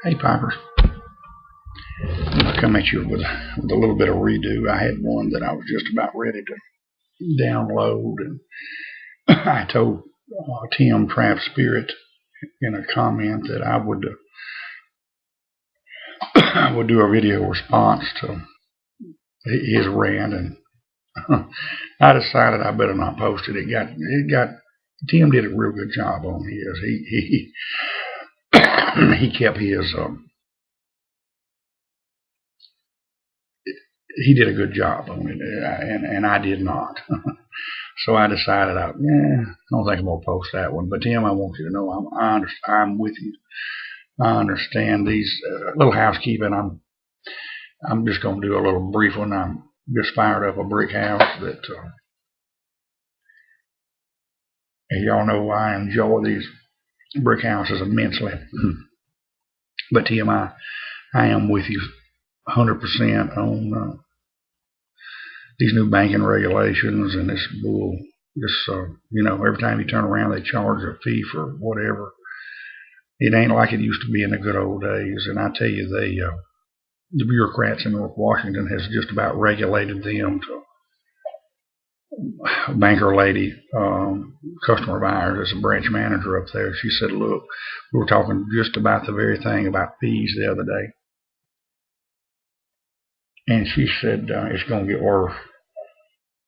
Hey Pipers, I'll come at you with a little bit of redo. I had one that I was just about ready to download, and I told Tim Trap Spirit in a comment that I would do a video response to his rant, and I decided I better not post it. Tim did a real good job on his. He kept his. He did a good job on it, and I did not. So I decided I don't think I'm gonna post that one. But Tim, I want you to know I'm with you. I understand these little housekeeping. I'm just gonna do a little brief one. I'm just fired up a brick house that y'all know I enjoy these brick houses immensely. But Tim, I am with you 100% on these new banking regulations and this bull. Every time you turn around, they charge a fee for whatever. It ain't like it used to be in the good old days. And I tell you, the bureaucrats in North Washington has just about regulated them to a banker lady, customer of ours, as a branch manager up there. She said, look, we were talking just about the very thing about fees the other day. And she said it's going to get worse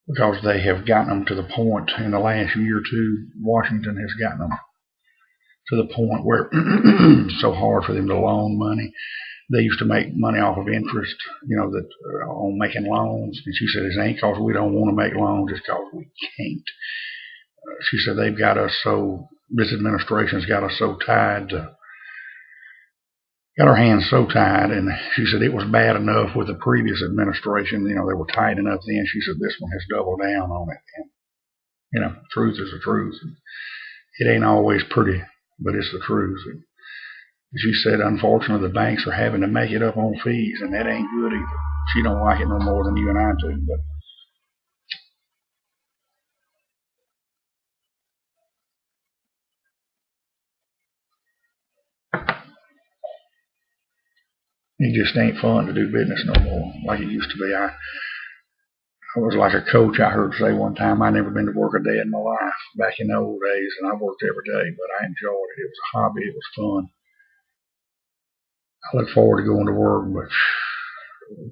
because they have gotten them to the point in the last year or two. Washington has gotten them to the point where it's so hard for them to loan money. They used to make money off of interest, on making loans. And she said it ain't because we don't want to make loans, it's because we can't. She said they've got us this administration's got us so tied got our hands so tied, and she said it was bad enough with the previous administration. They were tight enough then. She said this one has doubled down on it. And, truth is the truth. It ain't always pretty, but it's the truth. And she said, unfortunately, the banks are having to make it up on fees, and that ain't good either. She don't like it no more than you and I do, but it just ain't fun to do business no more like it used to be. I was like a coach I heard say one time, I'd never been to work a day in my life back in the old days, and I worked every day, but I enjoyed it. It was a hobby. It was fun. I look forward to going to work, but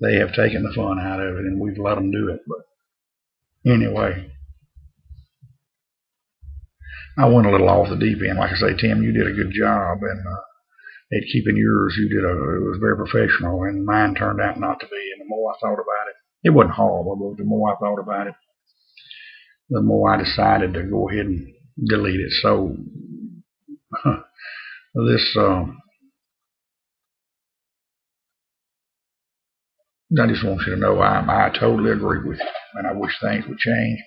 they have taken the fun out of it, and we've let them do it. But anyway, I went a little off the deep end. Like I say, Tim, you did a good job, and at keeping yours, it was very professional, and mine turned out not to be. And the more I thought about it wasn't horrible, but the more I thought about it, the more I decided to go ahead and delete it. So I just want you to know I totally agree with you, and I wish things would change,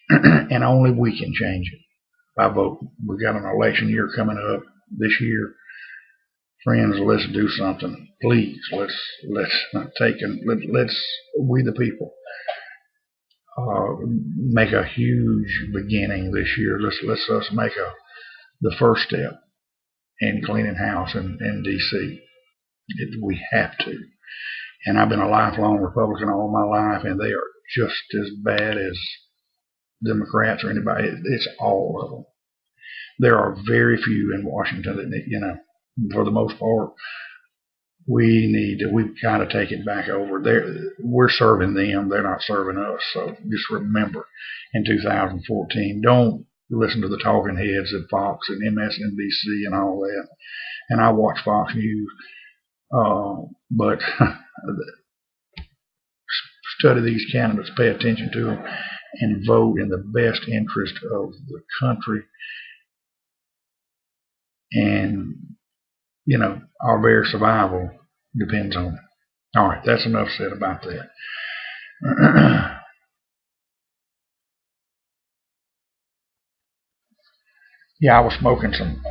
and only we can change it by voting. We got an election year coming up this year. Friends, let's do something. Please, let's we the people make a huge beginning this year. Let's us make the first step in cleaning house in D.C. We have to. And I've been a lifelong Republican all my life, and they are just as bad as Democrats or anybody. It's all of them. There are very few in Washington that, for the most part, we've got to take it back over. We're serving them. They're not serving us. So just remember, in 2014, don't listen to the talking heads at Fox and MSNBC and all that. And I watch Fox News, but study these candidates, pay attention to them, and vote in the best interest of the country. And our very survival depends on it. All right, that's enough said about that. Yeah, I was smoking some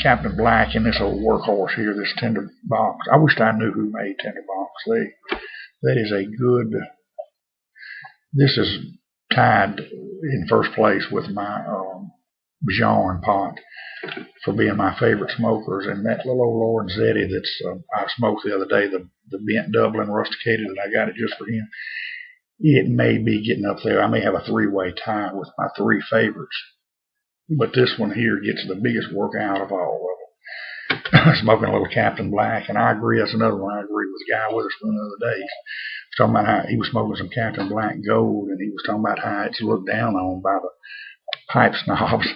Captain Black in this old workhorse here, this Tender Box. I wished I knew who made Tender Box. That is a good. This is tied in first place with my Bajan pot. for being my favorite smokers. And that little old Lord Zeddy that's I smoked the other day, the bent Dublin rusticated, that I got it just for him. It may be getting up there. I may have a three-way tie with my three favorites, but this one here gets the biggest workout of all of them. Smoking a little Captain Black, and I agree. That's another one I agree with Guy Witherspoon the other day. He was talking about how he was smoking some Captain Black Gold, and he was talking about how it's looked down on by the pipe snobs.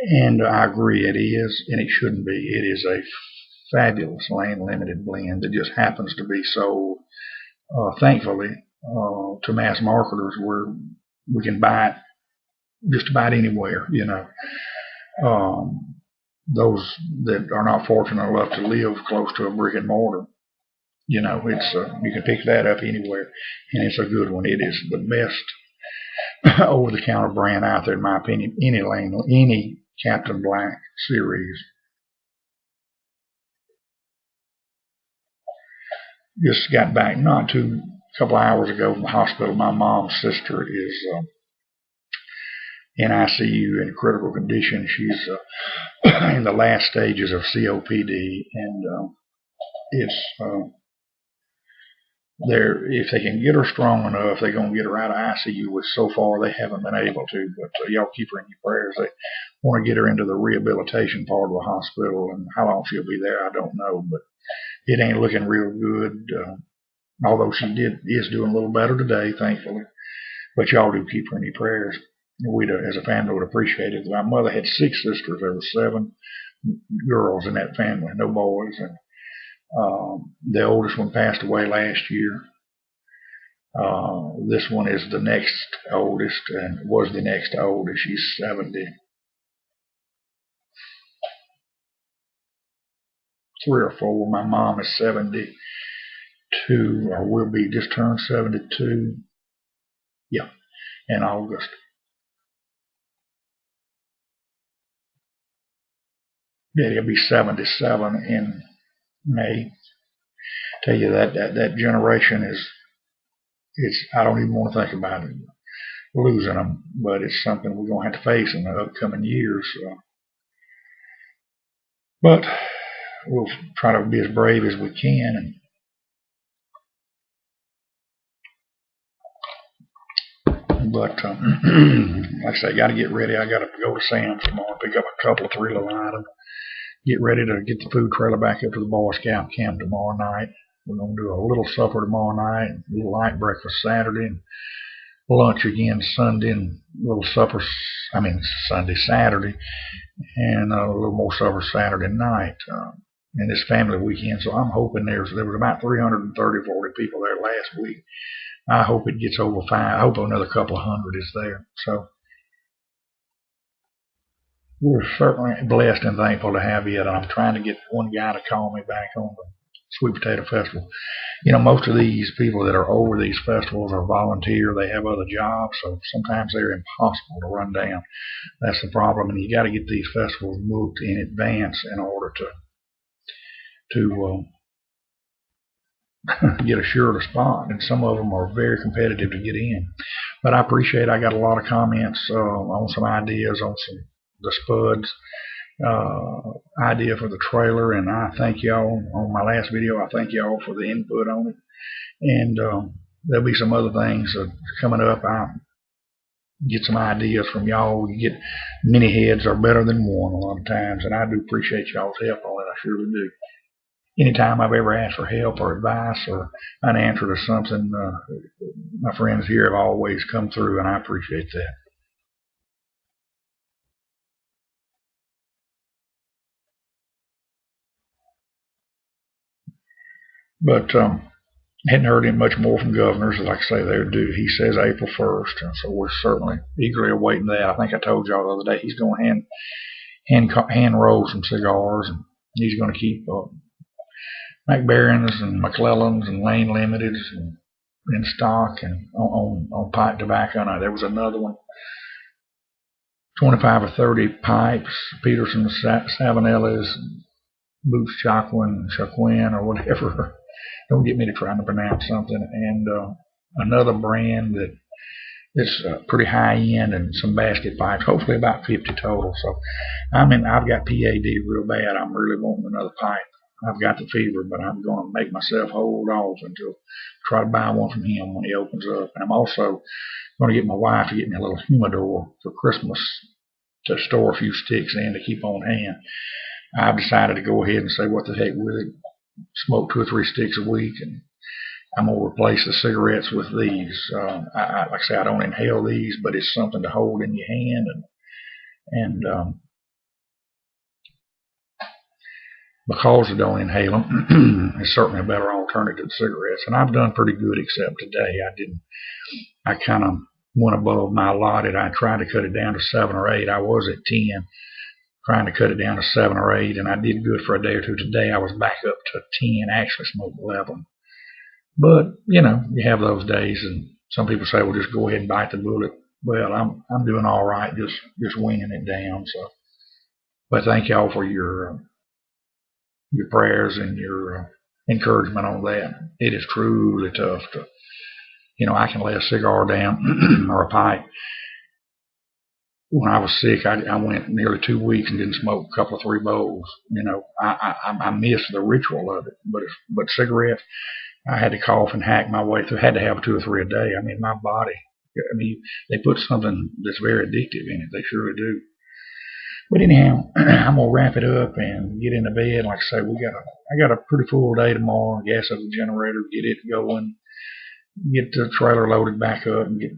And I agree, it is, and it shouldn't be. It is a fabulous Lane Limited blend that just happens to be sold, thankfully, to mass marketers where we can buy it just about anywhere, you know. Those that are not fortunate enough to live close to a brick and mortar, you know, it's you can pick that up anywhere, and it's a good one. It is the best over-the-counter brand out there, in my opinion. Any Captain Black series. Just got back a couple hours ago from the hospital. My mom's sister is in ICU in critical condition. She's in the last stages of COPD, and it's if they can get her strong enough, they're going to get her out of ICU, which so far they haven't been able to. But y'all keep her in your prayers. They want to get her into the rehabilitation part of the hospital, and how long she'll be there, I don't know. But it ain't looking real good, although she is doing a little better today, thankfully. But y'all do keep her in your prayers. We, as a family, would appreciate it. My mother had 6 sisters. There were 7 girls in that family, no boys. And the oldest one passed away last year. This one is the next oldest, and was the next oldest. She's 73 or 4. My mom is 72, or will be just turned 72. Yeah, in August. Daddy'll be 77 in May. Tell you that generation it's I don't even want to think about it, losing them, but it's something we're going to have to face in the upcoming years. But we'll try to be as brave as we can. But like I say, got to get ready. I got to go to Sam's tomorrow, pick up a couple of 3 little items. Get ready to get the food trailer back up to the Boy Scout camp tomorrow night. We're going to do a little supper tomorrow night, a little light breakfast Saturday, and lunch again Sunday, and a little supper, Saturday, and a little more supper Saturday night. And this family weekend, so I'm hoping there was about 330, 40 people there last week. I hope it gets over 5. I hope another couple of hundred is there. So we're certainly blessed and thankful to have it. And I'm trying to get one guy to call me back on the Sweet Potato Festival. You know, most of these people that are over these festivals are volunteer. They have other jobs, so sometimes they're impossible to run down. That's the problem, and you got to get these festivals booked in advance in order to get assured a spot. And some of them are very competitive to get in. But I appreciate I got a lot of comments on some ideas on the Spuds idea for the trailer, and I thank y'all on my last video. I thank y'all for the input on it, and there'll be some other things coming up. I get some ideas from y'all. You get many heads are better than one a lot of times, and I do appreciate y'all's help on it. I surely do. Anytime I've ever asked for help or advice or an answer to something, my friends here have always come through, and I appreciate that. But hadn't heard any much more from governors. Like I say, they're due. He says April 1st, and so we're certainly eagerly awaiting that. I think I told y'all the other day he's going to hand roll some cigars, and he's going to keep McBaron's and McClellan's and Lane Limiteds in stock and on pipe tobacco. Now, there was another one, 25 or 30 pipes, Peterson's, Savinelli's, Boots Chaquin, or whatever. Don't get me to trying to pronounce something. And another brand that it's pretty high end, and some basket pipes. Hopefully about 50 total. So I've got PAD real bad. I'm really wanting another pipe. I've got the fever, but I'm going to make myself hold off until try to buy one from him when he opens up. And I'm also going to get my wife to get me a little humidor for Christmas to store a few sticks in to keep on hand. I've decided to go ahead and say what the heck with it. Smoke 2 or 3 sticks a week, and I'm going to replace the cigarettes with these. Like I say, I don't inhale these, but it's something to hold in your hand, and because I don't inhale them, it's certainly a better alternative to cigarettes. And I've done pretty good, except today. I kind of went above my allotted. I tried to cut it down to 7 or 8. I was at 10, trying to cut it down to 7 or 8, and I did good for a day or two. Today I was back up to 10, actually smoked 11. But, you have those days, and some people say, well, just go ahead and bite the bullet. Well, I'm doing all right, just winging it down. So, but thank y'all for your prayers and your encouragement on that. It is truly tough to, I can lay a cigar down or a pipe. When I was sick, I went nearly 2 weeks and didn't smoke a couple of 3 bowls. I missed the ritual of it. But cigarettes, I had to cough and hack my way through. Had to have 2 or 3 a day. My body. They put something that's very addictive in it. They surely do. But anyhow, I'm gonna wrap it up and get into bed. Like I say, I got a pretty full day tomorrow. Gas up the generator, get it going, get the trailer loaded back up, and get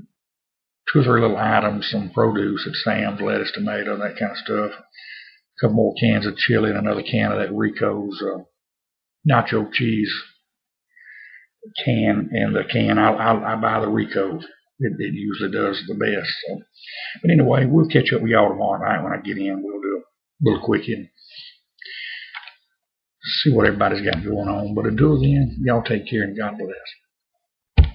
2 or 3 little items, some produce at Sam's, lettuce, tomato, that kind of stuff. A couple more cans of chili and another can of that Rico's nacho cheese can. And the can, I buy the Rico's. It usually does the best. So. But anyway, we'll catch up with y'all tomorrow night when I get in. We'll do a little quickie, see what everybody's got going on. But until then, y'all take care and God bless.